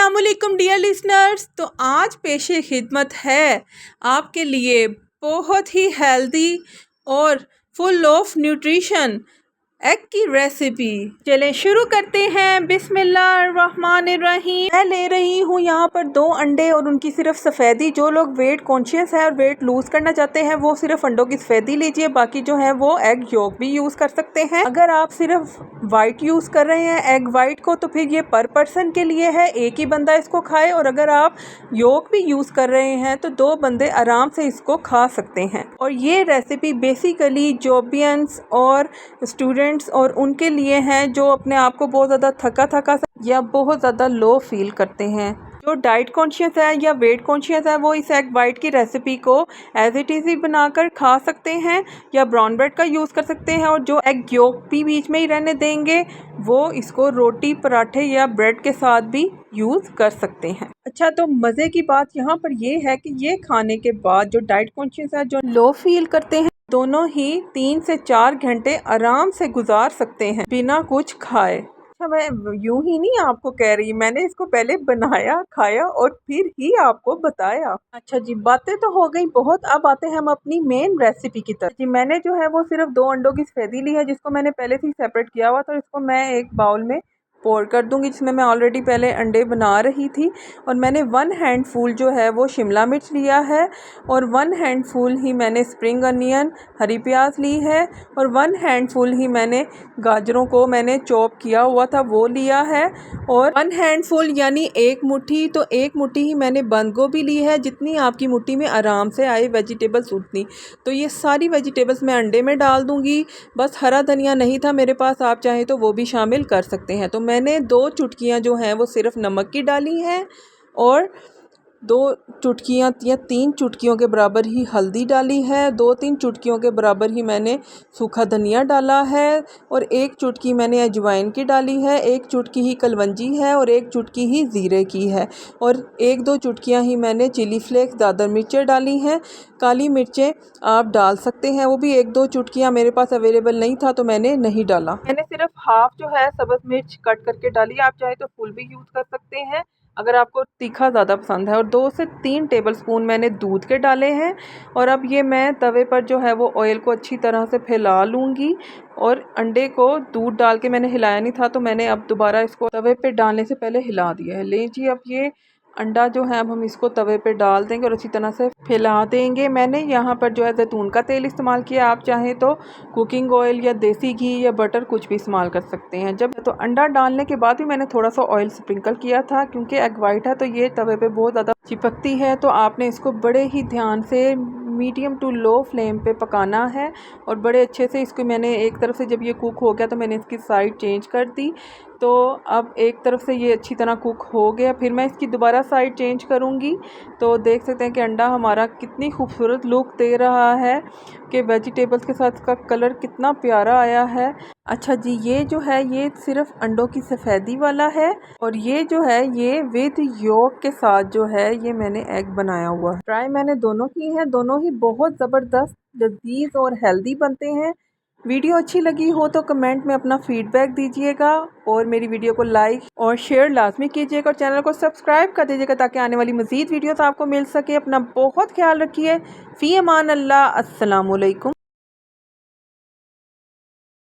अस्सलामुअलैकुम dear listeners. तो आज पेशे खिदमत है आपके लिए बहुत ही हेल्दी और फुल ऑफ न्यूट्रिशन एग की रेसिपी। चलें शुरू करते हैं। बिस्मिल्लाहिर्रहमानिर्रहीम। मैं ले रही हूँ यहाँ पर 2 अंडे और उनकी सिर्फ सफ़ेदी। जो लोग वेट कॉन्शियस है और वेट लूज़ करना चाहते हैं वो सिर्फ अंडों की सफ़ेदी लीजिए, बाकी जो है वो एग योक भी यूज़ कर सकते हैं। अगर आप सिर्फ वाइट यूज़ कर रहे हैं एग वाइट को तो फिर ये पर पर्सन के लिए है, एक ही बंदा इसको खाए। और अगर आप योक भी यूज़ कर रहे हैं तो 2 बंदे आराम से इसको खा सकते हैं। और ये रेसिपी बेसिकली जॉबियंस और स्टूडेंट्स और उनके लिए हैं जो अपने आप को बहुत ज़्यादा थका थका या बहुत ज़्यादा लो फील करते हैं। जो डाइट कॉन्शियस है या वेट कॉन्शियस है वो इस एग वाइट की रेसिपी को एज इट इज़ ही बनाकर खा सकते हैं या ब्राउन ब्रेड का यूज़ कर सकते हैं। और जो एग योक भी बीच में ही रहने देंगे वो इसको रोटी पराठे या ब्रेड के साथ भी यूज़ कर सकते हैं। अच्छा, तो मज़े की बात यहाँ पर ये है कि ये खाने के बाद जो डाइट कॉन्शियस है जो लो फील करते हैं दोनों ही 3 से 4 घंटे आराम से गुजार सकते हैं बिना कुछ खाए। अच्छा, मैं यूं ही नहीं आपको कह रही, मैंने इसको पहले बनाया खाया और फिर ही आपको बताया। अच्छा जी, बातें तो हो गई बहुत, अब आते हैं हम अपनी मेन रेसिपी की तरफ। जी, मैंने जो है वो सिर्फ 2 अंडों की सफेदी ली है जिसको मैंने पहले से ही सेपरेट किया हुआ था। इसको मैं एक बाउल में पोर कर दूंगी जिसमें मैं ऑलरेडी पहले अंडे बना रही थी। और मैंने 1 हैंडफुल जो है वो शिमला मिर्च लिया है और 1 हैंडफुल ही मैंने स्प्रिंग अनियन हरी प्याज ली है और 1 हैंडफुल ही मैंने गाजरों को मैंने चॉप किया हुआ था वो लिया है। और 1 हैंडफुल यानी 1 मुट्ठी, तो 1 मुट्ठी ही मैंने बंद गोभी ली है, जितनी आपकी मुट्ठी में आराम से आए वेजिटेबल्स उतनी। तो ये सारी वेजिटेबल्स मैं अंडे में डाल दूँगी। बस हरा धनिया नहीं था मेरे पास, आप चाहें तो वो भी शामिल कर सकते हैं। तो मैंने 2 चुटकियाँ जो हैं वो सिर्फ नमक की डाली हैं और 2 चुटकियाँ या 3 चुटकियों के बराबर ही हल्दी डाली है, 2-3 चुटकियों के बराबर ही मैंने सूखा धनिया डाला है और 1 चुटकी मैंने अजवाइन की डाली है, 1 चुटकी ही कलवंजी है और 1 चुटकी ही ज़ीरे की है और 1-2 चुटकियाँ ही मैंने चिली फ्लेक्स दादर मिर्चें डाली हैं। काली मिर्चें आप डाल सकते हैं, वो भी 1-2 चुटकियाँ मेरे पास अवेलेबल नहीं था तो मैंने नहीं डाला। मैंने सिर्फ हाफ जो है सब्ज़ मिर्च कट करके डाली, आप चाहे तो फुल भी यूज़ कर सकते हैं अगर आपको तीखा ज़्यादा पसंद है। और 2 से 3 टेबलस्पून मैंने दूध के डाले हैं। और अब ये मैं तवे पर जो है वो ऑयल को अच्छी तरह से फैला लूँगी और अंडे को दूध डाल के मैंने हिलाया नहीं था तो मैंने अब दोबारा इसको तवे पे डालने से पहले हिला दिया है। ले जी, अब ये अंडा जो है अब हम इसको तवे पे डाल देंगे और अच्छी तरह से फैला देंगे। मैंने यहाँ पर जो है जैतून का तेल इस्तेमाल किया, आप चाहें तो कुकिंग ऑयल या देसी घी या बटर कुछ भी इस्तेमाल कर सकते हैं। जब तो अंडा डालने के बाद भी मैंने थोड़ा सा ऑयल स्प्रिंकल किया था क्योंकि एग वाइट है तो ये तवे पे बहुत ज़्यादा चिपकती है, तो आपने इसको बड़े ही ध्यान से मीडियम टू लो फ्लेम पे पकाना है। और बड़े अच्छे से इसको मैंने एक तरफ से जब ये कुक हो गया तो मैंने इसकी साइड चेंज कर दी। तो अब एक तरफ से ये अच्छी तरह कुक हो गया, फिर मैं इसकी दोबारा साइड चेंज करूँगी। तो देख सकते हैं कि अंडा हमारा कितनी खूबसूरत लुक दे रहा है कि वेजिटेबल्स के साथ इसका कलर कितना प्यारा आया है। अच्छा जी, ये जो है ये सिर्फ अंडों की सफ़ेदी वाला है और ये जो है ये विद योक के साथ जो है ये मैंने एग बनाया हुआ है। ट्राई मैंने दोनों की हैं, दोनों ही बहुत ज़बरदस्त लजीज और हेल्दी बनते हैं। वीडियो अच्छी लगी हो तो कमेंट में अपना फीडबैक दीजिएगा और मेरी वीडियो को लाइक और शेयर लाजमी कीजिएगा और चैनल को सब्सक्राइब कर दीजिएगा ताकि आने वाली मज़ीद वीडियोस आपको मिल सके। अपना बहुत ख्याल रखिए। फ़ी अमान अल्लाह। अस्सलाम वालेकुम।